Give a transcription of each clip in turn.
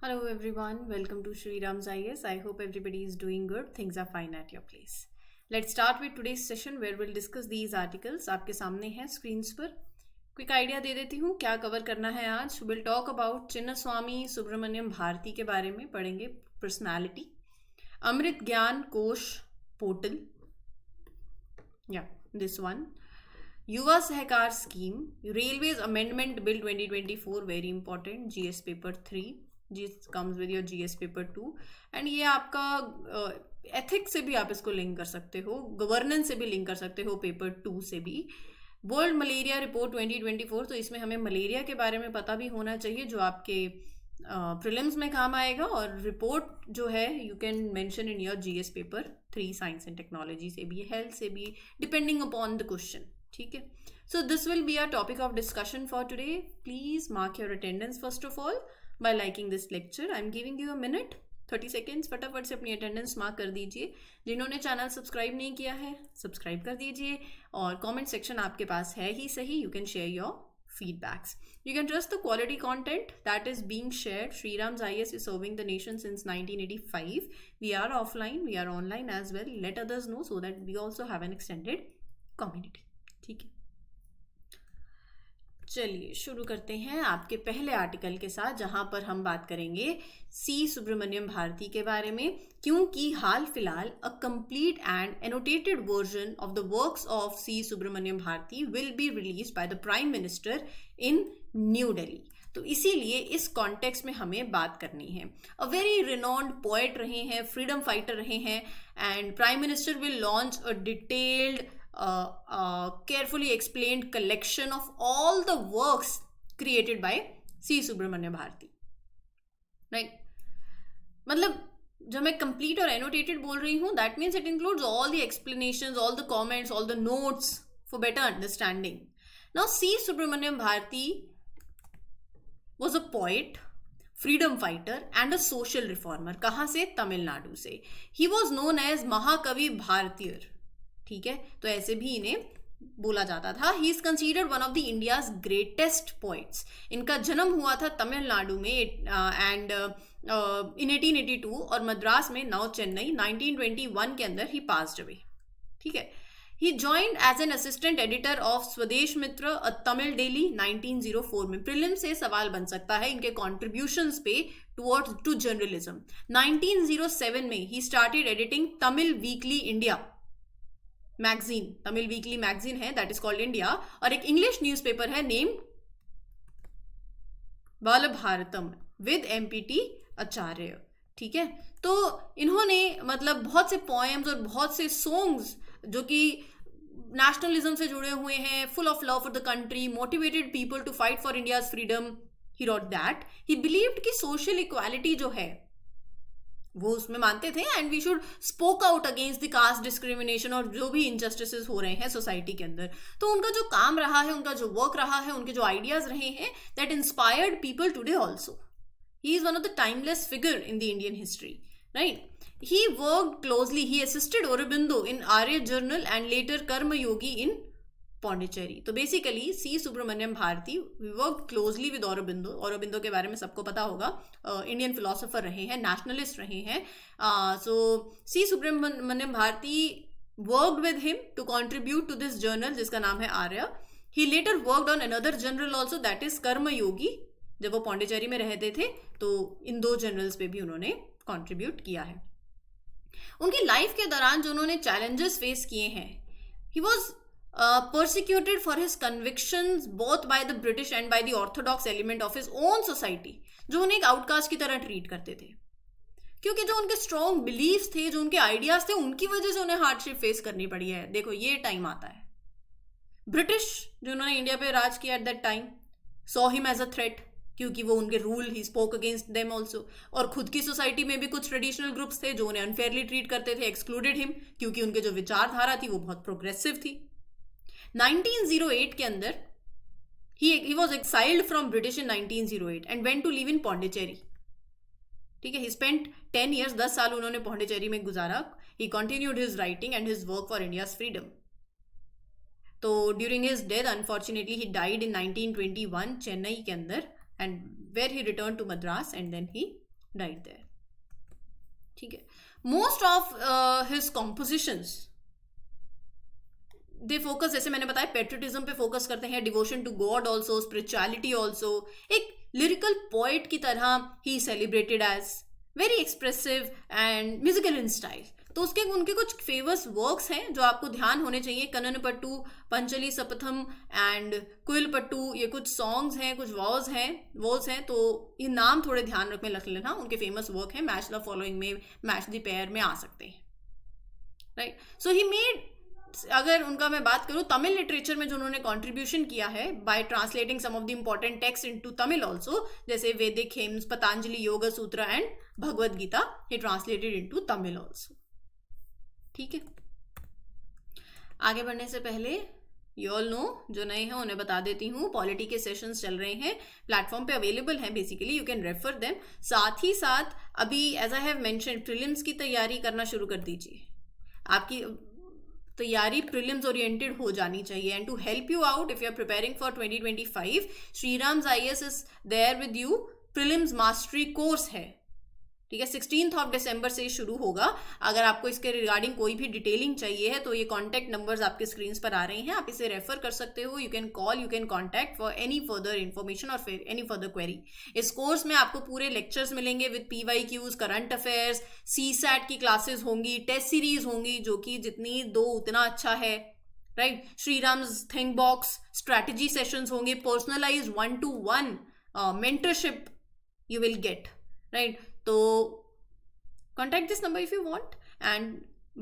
Hello everyone, welcome to Shriram's IS. I hope everybody is doing good. Things are fine at your place. Let's start with today's session where we'll discuss these articles. आपके सामने हैं screens पर. Quick idea दे देती हूँ क्या cover करना है आज. Will talk about Chinnaswami Subramania Bharati के बारे में पढ़ेंगे. पर्सनालिटी. अमृत ज्ञान कोश पोर्टल. या this one. Yuva Sahakar scheme. Railways amendment bill 2024 very important. GS paper 3 जिस comes with your GS paper 2. And ये आपका एथिक्स से भी आप इसको लिंक कर सकते हो, गवर्नेंस से भी लिंक कर सकते हो, पेपर 2 से भी. वर्ल्ड मलेरिया रिपोर्ट 2024, तो इसमें हमें मलेरिया के बारे में पता भी होना चाहिए जो आपके प्रीलिम्स में काम आएगा. और रिपोर्ट जो है you can mention in your GS paper 3 science and technology से भी, हेल्थ से भी, डिपेंडिंग अपॉन द क्वेश्चन. ठीक है. So this will be a topic of discussion for today. Please mark your attendance first of all by liking this lecture. I'm giving you a minute, 30 seconds. फटाफट से अपनी attendance mark कर दीजिए. जिन्होंने channel subscribe नहीं किया है subscribe कर दीजिए. और कमेंट सेक्शन आपके पास है ही सही. You can share your feedbacks. You can trust the quality content that is being shared. Shriram's IS is serving the nation since 1985. We are offline, we are online as well. Let others know so that we also have an extended community. ठीक है. चलिए शुरू करते हैं आपके पहले article के साथ, जहां पर हम बात करेंगे सी सुब्रमण्यम भारती के बारे में. क्योंकि हाल फिलहाल a complete and annotated version of the works of C Subramaniam Bharati will be released by the prime minister in new Delhi. तो इसीलिए इस कॉन्टेक्स्ट में हमें बात करनी है. अ वेरी रिनोन्ड पोएट रहे हैं, फ्रीडम फाइटर रहे हैं, and prime minister will launch a detailed carefully explained collection of all the works created by C. Subramanya Bharati. Right? मतलब जब मैं complete और annotated बोल रही हूँ, that means it includes all the explanations, all the comments, all the notes for better understanding. Now, C. Subramanyam Bharati was a poet, freedom fighter and a social reformer. कहाँ से? तमिलनाडु से. He was known as महाकवि भारतीय. ठीक है, तो ऐसे भी इन्हें बोला जाता था. He is considered one of the India's greatest poets. इनका जन्म हुआ था तमिलनाडु में एंड इन 1882 और मद्रास में, नाउ चेन्नई, 1921 के अंदर ही पास्ड अवे. ठीक है. He joined as an assistant editor of Swadesh Mitra a Tamil daily 1904 में. प्रीलिम से सवाल बन सकता है इनके कॉन्ट्रीब्यूशंस पे टुवर्ड्स टू जर्नलिज्म. 1907 में he started editing Tamil weekly India magazine. Tamil weekly magazine है दैट इज कॉल्ड इंडिया. और एक इंग्लिश न्यूज़पेपर है named Balabharatam with MPT Acharya. ठीक है. तो इन्होंने मतलब बहुत से पोएम्स और बहुत से सॉन्ग्स जो कि नेशनलिज्म से जुड़े हुए हैं, full of love for the country, motivated people to fight for India's freedom. He wrote that. He believed कि सोशल इक्वालिटी जो है वो उसमें मानते थे and we should spoke out against the caste discrimination और जो भी इनजस्टिसेस हो रहे हैं सोसाइटी के अंदर. तो उनका जो काम रहा है, उनका जो वर्क रहा है, उनके जो आइडियाज रहे हैं, that inspired people today also. He is one of the timeless figure in the Indian history. Right. He worked closely. He assisted Aurobindo in Arya journal and later Karmayogi in Pondicherry. तो basically C Subramaniam Bharati work closely with Aurobindo. Aurobindo के बारे में सबको पता होगा, Indian philosopher रहे हैं, nationalist रहे हैं. So C Subramaniam Bharati worked with him to contribute to this journal जिसका नाम है Arya. He later worked on another journal also that is Karmayogi. जब वो पौंडीचेरी में रहते थे तो इन 2 जर्नल्स पे भी उन्होंने कॉन्ट्रीब्यूट किया है. उनकी लाइफ के दौरान जो उन्होंने चैलेंजेस फेस किए हैं, he was persecuted for his convictions both by the British and by the orthodox element of his own society, जो उन्हें एक आउटकास्ट की तरह ट्रीट करते थे. क्योंकि जो उनके स्ट्रॉन्ग बिलीव्स थे, जो उनके आइडियाज थे, उनकी वजह से उन्हें हार्डशिप फेस करनी पड़ी है. देखो ये टाइम आता है. ब्रिटिश जो उन्होंने इंडिया पे राज किया at that time saw him as a threat, क्योंकि वो उनके rule, he spoke against them also. और खुद की सोसाइटी में भी कुछ ट्रेडिशनल ग्रुप्स थे जो उन्हें अनफेयरली ट्रीट करते थे, एक्सक्लूडेड हिम, क्योंकि उनके जो विचारधारा थी वो बहुत प्रोग्रेसिव थी. 1908 के अंदर he was exiled from British in 1908 and went to live in Pondicherry. ठीक है. he spent 10 years, 10 साल उन्होंने पौंडीचेरी में गुजारा. he continued his writing and his work for India's freedom. तो during his death unfortunately he died in 1921 Chennai के अंदर, and where he returned to Madras and then he right there. ठीक है. Most of his compositions they focus, जैसे मैंने बताया, patriotism पे focus करते हैं, devotion to God also, spirituality also. एक लिरिकल पोइट की तरह ही celebrated as very expressive and musical in style. तो उसके उनके कुछ फेमस वर्क्स हैं जो आपको ध्यान होने चाहिए. कननपट्टू, पंचली सपथम एंड कुइलपट्टू, ये कुछ सॉन्ग्स हैं, कुछ वर्ड्स हैं. तो ये नाम थोड़े ध्यान में रख लेना. उनके फेमस वर्क हैं, मैच द फॉलोइंग में, मैच द पेयर में आ सकते हैं. राइट. सो ही मेड, अगर उनका मैं बात करूं तमिल लिटरेचर में जो उन्होंने कंट्रीब्यूशन किया है by translating some of the important text into Tamil also, जैसे Vedic hymns, Patanjali Yoga Sutra and Bhagavad Gita, he translated into Tamil also. ठीक है. आगे बढ़ने से पहले यू ऑल नो, जो नए हैं उन्हें बता देती हूँ, पॉलिटी के सेशंस चल रहे हैं, प्लेटफॉर्म पे अवेलेबल हैं. Basically you can refer them. साथ ही साथ अभी as I have mention, prelims की तैयारी करना शुरू कर दीजिए. आपकी तैयारी प्रीलिम्स ओरिएंटेड हो जानी चाहिए. And to help you out if you are preparing for 2025, Sriram's IAS is there with you. Prelims mastery course है. ठीक है. 16 दिसंबर से शुरू होगा. अगर आपको इसके रिगार्डिंग कोई भी डिटेलिंग चाहिए है तो ये कॉन्टैक्ट नंबर्स आपके स्क्रीन पर आ रहे हैं, आप इसे रेफर कर सकते हो. You can call, you can contact for any further information और एनी फर्दर क्वेरी. इस कोर्स में आपको पूरे लेक्चर्स मिलेंगे with PYQs, current affairs, CSAT की क्लासेस होंगी, टेस्ट सीरीज होंगी, जो कि जितनी दो उतना अच्छा है. Right. Sriram's think box, strategy sessions होंगे, personalised 1-to-1 mentorship you will get. Right. तो contact this number if you want. And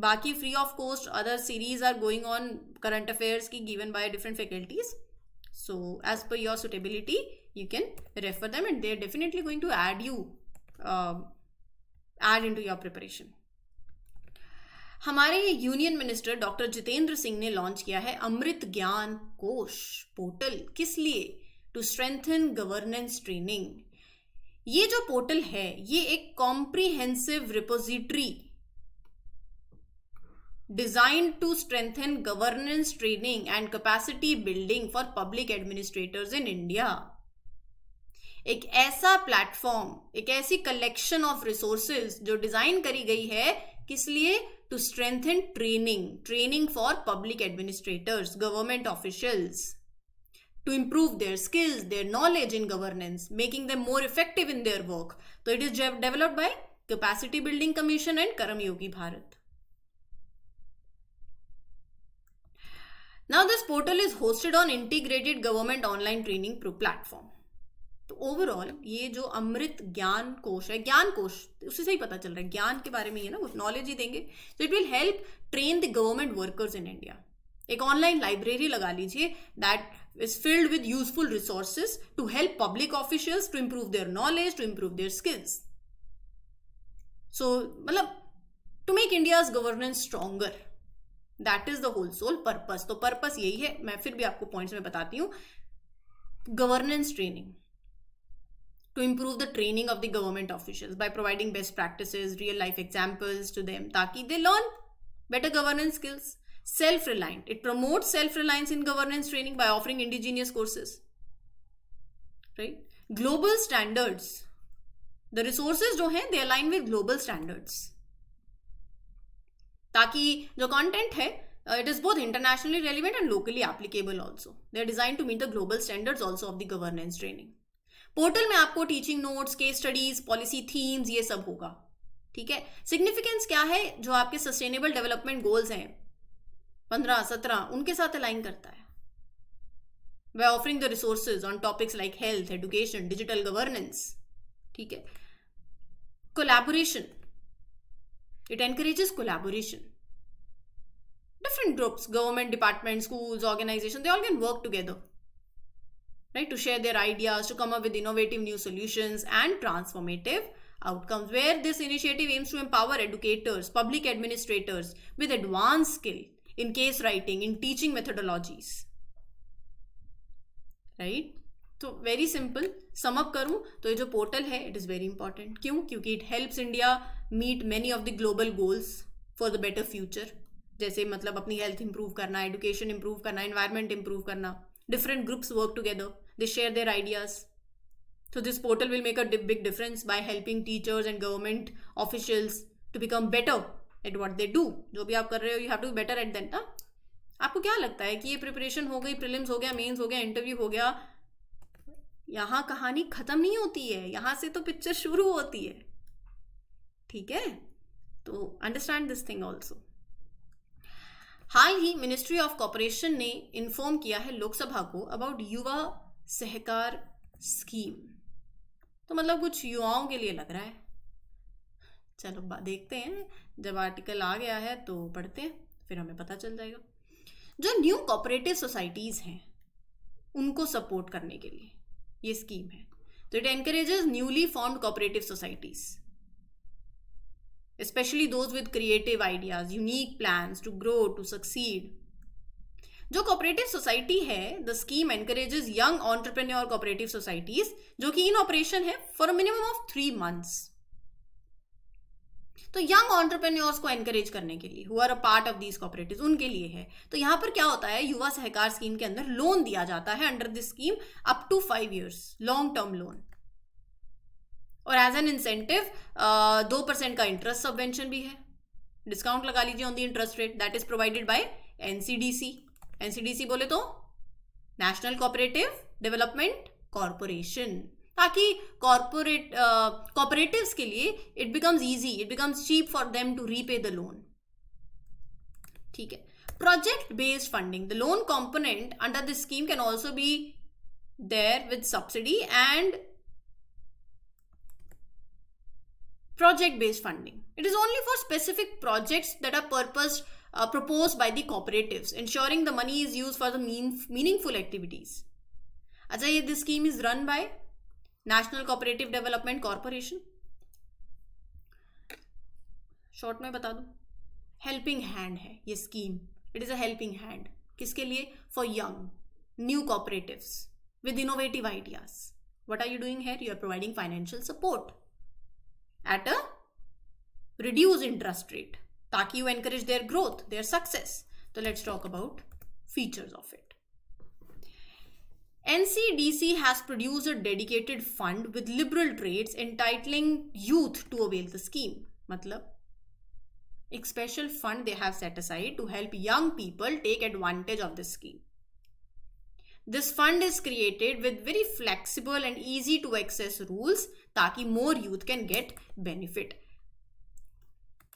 बाकी free of cost other series are going on, current affairs की given by different faculties. So as per your suitability you can refer them and they are definitely going to add into your preparation. हमारे union minister doctor Jitendra Singh ने launch किया है अमृत ज्ञान कोश portal. किस लिए? To strengthen governance training. ये जो पोर्टल है ये एक comprehensive repository designed to strengthen governance training and capacity building for public administrators in India. एक ऐसा प्लेटफॉर्म, एक ऐसी कलेक्शन ऑफ रिसोर्सेज जो डिजाइन करी गई है, किस लिए? To strengthen training for public administrators, government officials, to improve their skills, their knowledge in governance, making them more effective in their work. So it is developed by Capacity Building Commission and Karam Yogi Bharat. Now this portal is hosted on integrated government online training platform. तो overall ये जो अमृत ज्ञान कोश है, ज्ञान कोश उसी से ही पता चल रहा है, ज्ञान के बारे में ये ना कुछ नॉलेज ही देंगे. So it will help train the government workers in India. एक ऑनलाइन लाइब्रेरी लगा लीजिए that is filled with useful resources to help public officials to improve their knowledge, to improve their skills. So मतलब to make India's governance stronger, that is the whole sole purpose. तो purpose यही है. मैं फिर भी आपको points में बताती हूँ. Governance training, to improve the training of the government officials by providing best practices, real life examples to them, ताकि they learn better governance skills. Self-reliant, it promotes self-reliance in governance training by offering indigenous courses. Right. Global standards, the resources जो हैं they align with global standards, ताकि जो content है it is both internationally relevant and locally applicable also. They are designed to meet the global standards also of the governance training. Portal में आपको teaching notes, case studies, policy themes, ये सब होगा. ठीक है. सिग्निफिकेंस क्या है? जो आपके सस्टेनेबल डेवलपमेंट गोल्स हैं 15-17 उनके साथ अलाइन करता है. By offering the resources on topics like health, education, digital governance. ठीक है. Collaboration, it encourages collaboration. Different groups, government departments, schools, organizations, they all can work together, right, to share their ideas, to come up with innovative new solutions and transformative outcomes, where this initiative aims to empower educators, public administrators with advanced skill in case writing, in teaching methodologies. Right? तो very simple sum up करूं तो ये जो portal है it is very important. क्यों? क्योंकि it helps India meet many of the global goals for the better future. जैसे मतलब अपनी हेल्थ इंप्रूव करना, एजुकेशन इंप्रूव करना, एनवायरनमेंट इंप्रूव करना. Different groups work together, they share their ideas. So this portal will make a big difference by helping teachers and government officials to become better at what they do. जो भी आप कर रहे हो, you have to be better at that ना. आपको क्या लगता है कि ये प्रिपरेशन हो गई, प्रीलिम्स हो गया, मेंस हो गया, इंटरव्यू हो गया, यहाँ कहानी खत्म नहीं होती है, यहाँ से तो पिक्चर शुरू होती है. ठीक है, तो understand this thing also. Hall he ministry of corporation ने इन्फॉर्म किया है लोकसभा को अबाउट युवा सहकार स्कीम. तो मतलब कुछ युवाओं के लिए लग रहा है. चलो देखते हैं, जब आर्टिकल आ गया है तो पढ़ते हैं, फिर हमें पता चल जाएगा. जो न्यू कोऑपरेटिव सोसाइटीज हैं उनको सपोर्ट करने के लिए ये स्कीम है. तो it encourages newly formed cooperative societies, especially those with creative ideas, unique plans to grow, to succeed. जो कोऑपरेटिव सोसाइटी है, the scheme encourages young entrepreneur cooperative societies जो कि इन ऑपरेशन है for a minimum of 3 months. तो young entrepreneurs को encourage करने के लिए, who are a part of these cooperatives, उनके लिए है. तो यहां पर क्या होता है, युवा सहकार स्कीम के अंदर लोन दिया जाता है under this scheme up to 5 years, long term loan. और एज एन इंसेंटिव 2% का इंटरेस्ट सबवेंशन भी है. डिस्काउंट लगा लीजिए on the interest rate, that is provided by NCDC. NCDC बोले तो नेशनल कोऑपरेटिव डेवलपमेंट कॉरपोरेशन, ताकि कॉर्पोरेटिव्स के लिए it becomes easy, it becomes cheap for them to repay the loan. ठीक है. Project based funding, the loan component under this scheme can also be there with subsidy and project-based funding. It is only for specific projects that are proposed by the cooperatives, ensuring the money is used for the meaningful activities. अच्छा, ये this scheme is run by National Cooperative Development Corporation. Short में बता दूं, helping hand है ये स्कीम. It is a helping hand किसके लिए? For young new cooperatives with innovative ideas. What are you doing here? You are providing financial support at a reduced interest rate ताकि you encourage their growth, their success. So let's talk about features of it. NCDC has produced a dedicated fund with liberal traits entitling youth to avail the scheme. मतलब एक special fund they have set aside to help young people take advantage of this scheme. This fund is created with very flexible and easy to access rules ताकि more youth can get benefit.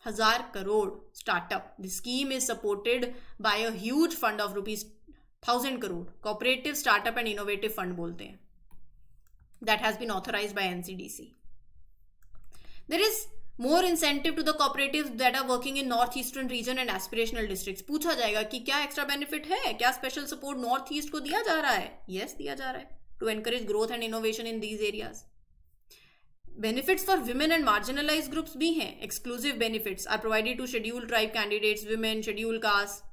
1000 crore startup. The scheme is supported by a huge fund of rupees 1000 crore. Cooperative Startup and Innovative Fund बोलते हैं. That has been authorized by NCDC. There is more incentive to the cooperatives that are working in northeastern region and aspirational districts. पूछा जाएगा कि क्या extra benefit है, क्या special support north east को दिया जा रहा है? यस, दिया जा रहा है to encourage growth and innovation in these areas. Benefits for women and marginalised groups भी हैं. Exclusive benefits are provided to schedule tribe candidates, women, schedule caste.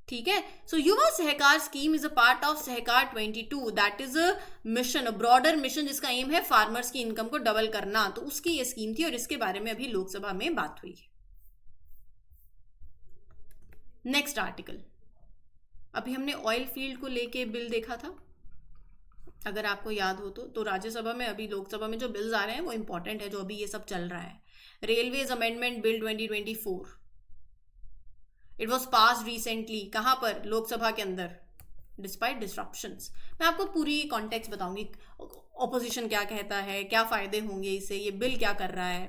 ठीक है. So Yuva Sahakar scheme is a part of Sahakar 22. That is a mission, a broader mission जिसका aim है farmers की income को double करना. तो उसकी ये स्कीम थी और इसके बारे में अभी लोकसभा में बात हुई है. Next article. अभी हमने ऑयल फील्ड को लेके बिल देखा था, अगर आपको याद हो तो राज्यसभा में, अभी लोकसभा में जो बिल्स आ रहे हैं वो इंपॉर्टेंट है, जो अभी ये सब चल रहा है. Railways amendment bill 2024. It was pass recently. कहाँ पर? लोकसभा के अंदर, डिस्पाइट डिस्ट्रप्शंस. मैं आपको पूरी कॉन्टेक्स्ट बताऊंगी, ऑपोजिशन क्या कहता है, क्या फायदे होंगे इससे, ये बिल क्या कर रहा है.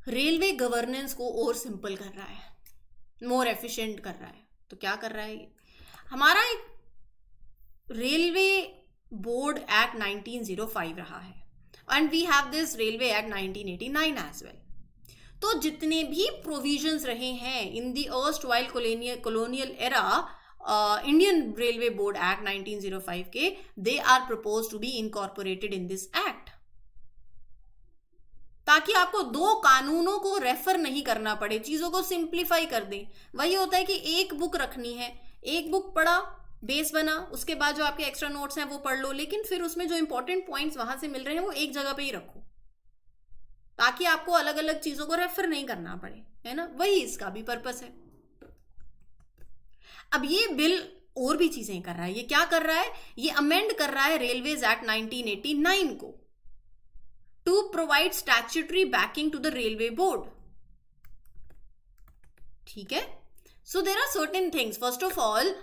रेलवे गवर्नेंस को और सिंपल कर रहा है, मोर एफिशिएंट कर रहा है. तो क्या कर रहा है? हमारा एक रेलवे बोर्ड एक्ट 1905 रहा है and we have this railway act 1989 as well. तो जितने भी प्रोविजंस रहे हैं in the erstwhile colonial era Indian railway board act 1905 के, they are propose to be incorporated in this act, ताकि आपको 2 कानूनों को रेफर नहीं करना पड़े, चीजों को सिंप्लीफाई कर दें. वही होता है कि एक बुक रखनी है, एक बुक पढ़ा, बेस बना, उसके बाद जो आपके एक्स्ट्रा नोट्स हैं वो पढ़ लो, लेकिन फिर उसमें जो इंपॉर्टेंट पॉइंट्स वहां से मिल रहे हैं वो एक जगह पे ही रखो, ताकि आपको अलग अलग चीजों को रेफर नहीं करना पड़े, है ना. वही इसका भी पर्पस है. अब ये बिल और भी चीजें कर रहा है। ये क्या कर रहा है? ये अमेंड कर रहा है रेलवेज एक्ट 1989 को, to provide statutory backing to the railway board. ठीक है, so there are certain things. First of all,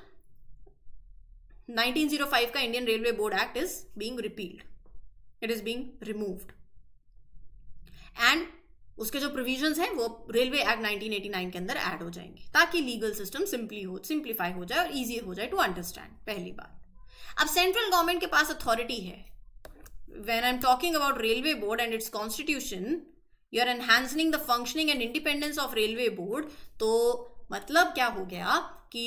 1905 का Indian railway board act is being repealed, it is being removed, and उसके जो provisions हैं वो railway act 1989 के अंदर add हो जाएंगे, ताकि लीगल सिस्टम सिंप्लीफाई हो जाए और इजी हो जाए टू अंडरस्टैंड। पहली बात, अब सेंट्रल गवर्नमेंट के पास अथॉरिटी है। When I'm talking about railway board and its constitution, you're enhancing the functioning and independence of railway board. तो मतलब क्या हो गया कि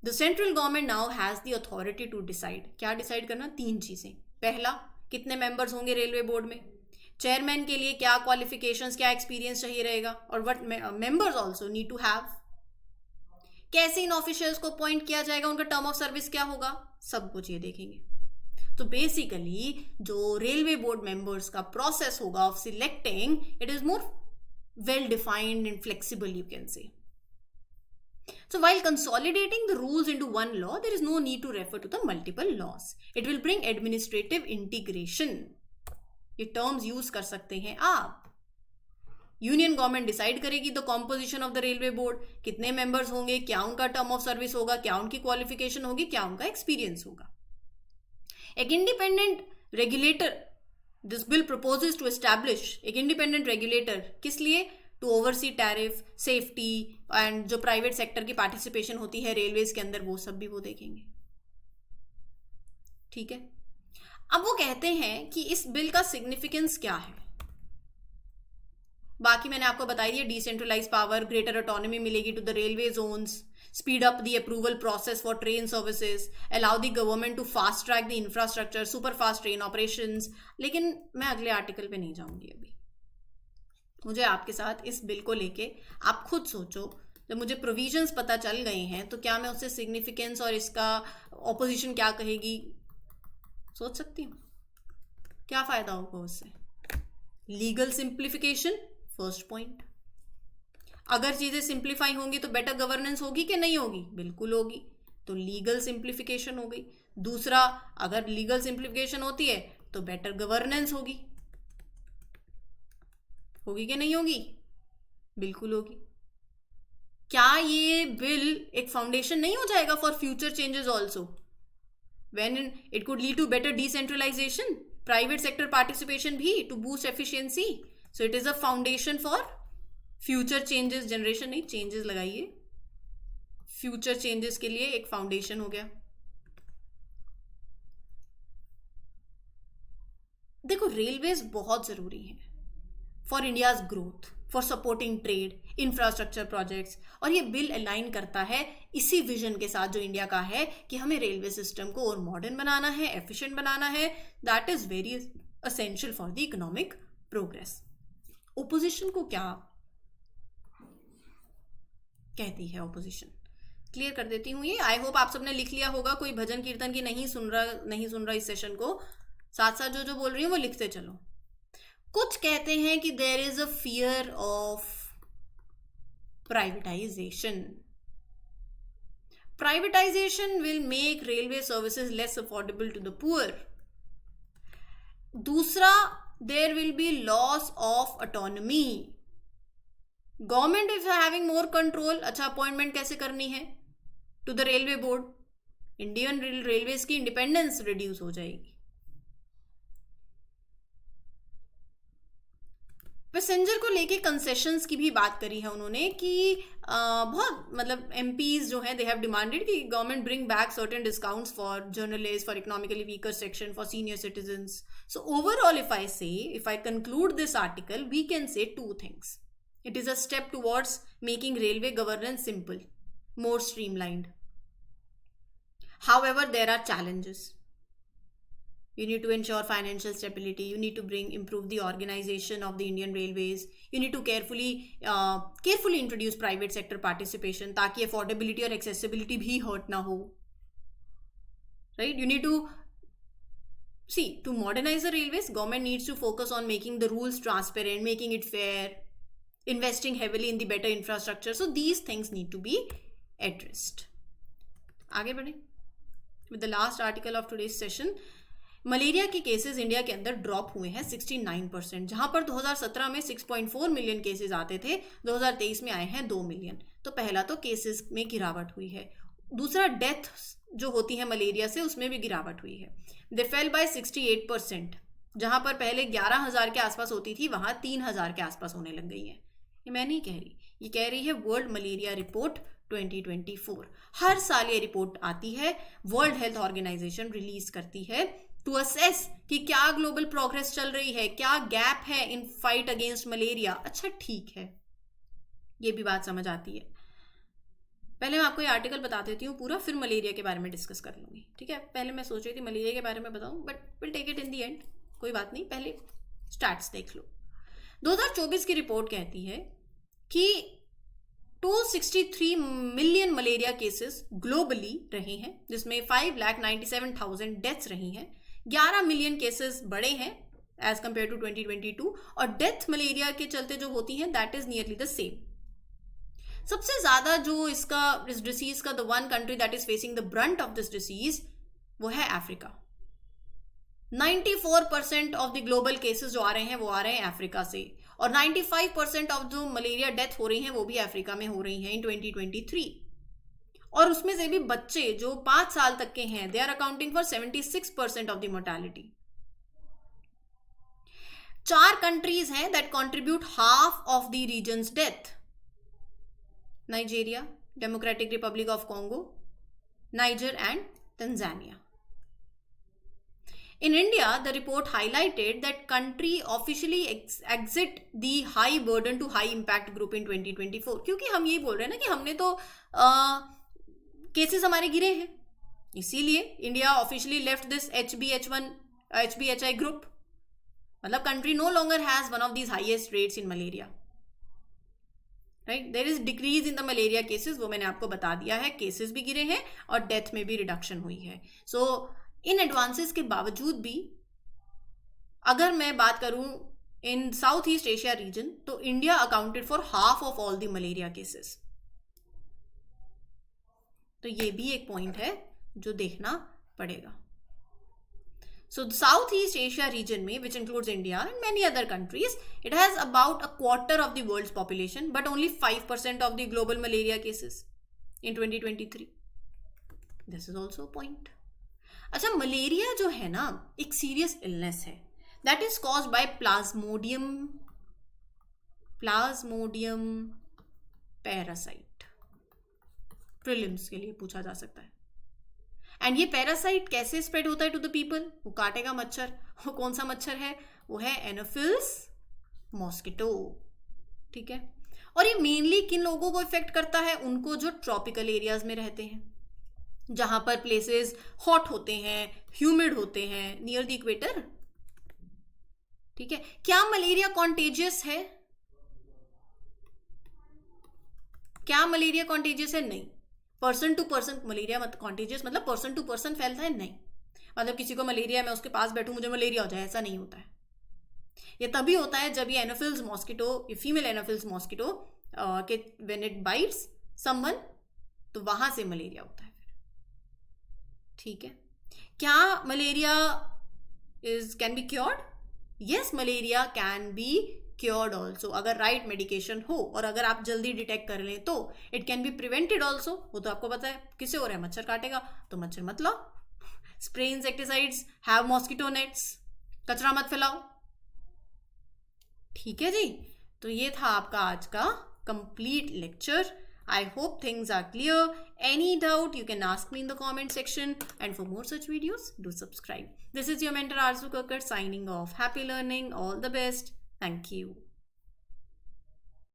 the central government now has the authority to decide. क्या डिसाइड करना? 3 चीजें। पहला, कितने मेंबर्स होंगे रेलवे बोर्ड में, चेयरमैन के लिए क्या क्वालिफिकेशंस, क्या एक्सपीरियंस चाहिए रहेगा, और what members also need to have, कैसे इन ऑफिशियल्स को अपॉइंट किया जाएगा, उनका टर्म ऑफ सर्विस क्या होगा, सब कुछ ये देखेंगे। तो बेसिकली जो रेलवे बोर्ड मेंबर्स का प्रोसेस होगा of selecting, it is more well defined and flexible, you can say. So while consolidating the rules into one law, there is no need to refer to the multiple laws. It will bring administrative integration. ये terms use कर सकते हैं आप। Union government decide करेगी the composition of the railway board, कितने members होंगे, क्या उनका टर्म ऑफ सर्विस होगा, क्या उनकी क्वालिफिकेशन होगी, क्या उनका एक्सपीरियंस होगा। एक independent regulator, this bill proposes to establish एक इंडिपेंडेंट रेगुलेटर, किस लिए? To oversee tariff, safety and जो प्राइवेट सेक्टर की पार्टिसिपेशन होती है रेलवेज के अंदर, वो सब भी वो देखेंगे। ठीक है, अब वो कहते हैं कि इस बिल का सिग्निफिकेंस क्या है। बाकी मैंने आपको बताई दिया, डिसेंट्रलाइज पावर, ग्रेटर ऑटोनॉमी मिलेगी to the railway zones, speed up the approval process for train services, allow the government to fast track the infrastructure, super fast train operations। लेकिन मैं अगले आर्टिकल पे नहीं जाऊंगी अभी। मुझे आपके साथ इस बिल को लेके आप खुद सोचो, जब मुझे प्रोविजंस पता चल गए हैं तो क्या मैं उससे सिग्निफिकेंस और इसका ऑपोजिशन क्या कहेगी सोच सकती हूँ। क्या फायदा होगा उससे? Legal simplification, first point. अगर चीजें सिंप्लीफाई होंगी तो बेटर गवर्नेंस होगी कि नहीं होगी? बिल्कुल होगी, तो लीगल सिंप्लीफिकेशन हो गई। दूसरा, अगर लीगल सिंप्लीफिकेशन होती है तो बेटर गवर्नेंस होगी कि नहीं होगी? बिल्कुल होगी। क्या ये बिल एक फाउंडेशन नहीं हो जाएगा for future changes also, when it could lead to better decentralisation, private sector participation भी, to boost efficiency. So it is a foundation for future changes, generation नहीं, चेंजेस लगाइए, फ्यूचर चेंजेस के लिए एक फाउंडेशन हो गया। देखो, रेलवेज बहुत जरूरी है for India's growth, for supporting trade, infrastructure projects, और ये बिल अलाइन करता है इसी विजन के साथ जो इंडिया का है कि हमें रेलवे सिस्टम को और मॉडर्न बनाना है, एफिशिएंट बनाना है। That is very essential for the economic progress. Opposition को क्या कहती है? ऑपोजिशन क्लियर कर देती हूँ ये। आई होप आप सबने लिख लिया होगा, कोई भजन कीर्तन की नहीं सुन रहा इस सेशन को, साथ साथ जो बोल रही हूँ वो लिखते चलो। कुछ कहते हैं कि there is a fear of privatisation. Privatisation will make railway services less affordable to the poor. दूसरा, there will be loss of autonomy. Government is having more control. अच्छा, अपॉइंटमेंट कैसे करनी है to the railway board? Indian railways की independence reduce हो जाएगी। Passenger को लेके कंसेशंस की भी बात करी है उन्होंने कि बहुत मतलब एमपीज जो हैं दे हैव डिमांडेड कि government bring back certain discounts for journalist, for economically weaker section, for senior citizens. So overall if I conclude this article, we can say 2 things. It is a step towards making railway governance simple, more streamlined. However, there are challenges. You need to ensure financial stability. You need to improve the organization of the Indian Railways. You need to carefully introduce private sector participation ताकि affordability और accessibility भी hurt ना हो. Right? You need to see, to modernize the railways, government needs to focus on making the rules transparent, making it fair, investing heavily in the better infrastructure. So these things need to be addressed. आगे बढ़े with the last article of today's session. Malaria के cases India के अंदर drop हुए हैं 69%, जहां पर 2017 में 6.4 मिलियन केसेस आते थे, 2023 में आए हैं 2 मिलियन। तो पहला तो केसेस में गिरावट हुई है, दूसरा डेथ जो होती है मलेरिया से उसमें भी गिरावट हुई है। दे फेल बाय 68%, जहां पर पहले 11,000 के आसपास होती थी वहां 3,000 के आसपास होने लग गई है। ये मैं नहीं कह रही, ये कह रही है वर्ल्ड मलेरिया रिपोर्ट 2024। हर साल ये रिपोर्ट आती है, वर्ल्ड हेल्थ ऑर्गेनाइजेशन रिलीज करती है टू असेस कि क्या ग्लोबल प्रोग्रेस चल रही है, क्या गैप है इन फाइट अगेंस्ट मलेरिया। अच्छा ठीक है, ये भी बात समझ आती है। पहले मैं आपको ये आर्टिकल बता देती हूँ पूरा, फिर मलेरिया के बारे में डिस्कस कर लूंगी, ठीक है। पहले मैं सोच रही थी मलेरिया के बारे में बताऊं, but will take it in the end, कोई बात नहीं, पहले स्टैट्स देख लो। 2024 की रिपोर्ट कहती है कि 263 मिलियन मलेरिया केसेस ग्लोबली रहे हैं, जिसमें 5,97,000 डेथ्स रही हैं। 11 मिलियन केसेस बढ़े हैं एज कंपेयर टू 2022, और डेथ मलेरिया के चलते जो होती हैं that is nearly the same. सबसे ज्यादा जो इस डिसीज का the one country that is facing the Brunt of this disease वो है Africa. 94% of the global cases जो आ रहे हैं वो आ रहे हैं अफ्रीका से, और 95% ऑफ जो मलेरिया डेथ हो रही हैं वो भी अफ्रीका में हो रही हैं इन 2023। और उसमें से भी बच्चे जो 5 साल तक के हैं, they are accounting for 76% of the mortality. 4 countries हैं that contribute half of the reasons death: Nigeria, Democratic Republic of Congo, Niger and Tanzania. In India, the report highlighted that country officially exit the high burden to high impact group in 2024, क्योंकि हम यही बोल रहे हैं ना कि हमने तो केसेस हमारे गिरे हैं, इसीलिए India officially left this HBHI group. मतलब country no longer has one of these highest rates in malaria, right. There is decrease in the malaria cases, वो मैंने आपको बता दिया है, केसेस भी गिरे हैं और डेथ में भी रिडक्शन हुई है। सो इन एडवांसेस के बावजूद भी अगर मैं बात करूं in South East Asia region, तो India accounted for half of all the malaria cases. तो ये भी एक पॉइंट है जो देखना पड़ेगा। So South East Asia region में, which includes India and many other countries, it has about a quarter of the world's population, but only 5% of the global malaria cases in 2023। This is also point. अच्छा, malaria जो है ना एक serious illness है that is caused by Plasmodium parasite. Prelims के लिए पूछा जा सकता है। एंड ये पैरासाइट कैसे स्प्रेड होता है टू द पीपल? वो काटेगा मच्छर। वो कौन सा मच्छर है? वो है एनोफिल्स मॉस्किटो, ठीक है। और ये मेनली किन लोगों को इफेक्ट करता है? उनको जो ट्रॉपिकल एरियाज में रहते हैं, जहां पर प्लेसेस हॉट होते हैं, ह्यूमिड होते हैं, नियर द इक्वेटर, ठीक है। क्या मलेरिया कॉन्टेजियस है? क्या मलेरिया कॉन्टेजियस है? नहीं। Person to person malaria contagious मतलब पर्सन टू पर्सन फैलता है? नहीं। मतलब किसी को मलेरिया है, मैं उसके पास बैठूं मुझे मलेरिया हो जाए, ऐसा नहीं होता है। ये तभी होता है जब ये एनोफिल्स मॉस्किटो, ये फीमेल एनोफिल्स मॉस्किटो के व्हेन इट बाइट्स समवन, तो वहां से मलेरिया होता है, ठीक है। क्या malaria can be cured? Yes, malaria can be cured also, अगर राइट मेडिकेशन हो और अगर आप जल्दी डिटेक्ट कर लें तो it can be prevented also. वो तो आपको पता है, किसे हो रहा है? मच्छर काटेगा तो मच्छर मत लाओ, spray insecticides, have mosquito nets, कचरा मत फैलाओ, ठीक है जी। तो ये था आपका आज का complete lecture. I hope things are clear. Any doubt you can ask me in the comment section, and for more such videos do subscribe. This is your mentor Arzu Kakkar signing off. Happy learning, all the best. Thank you.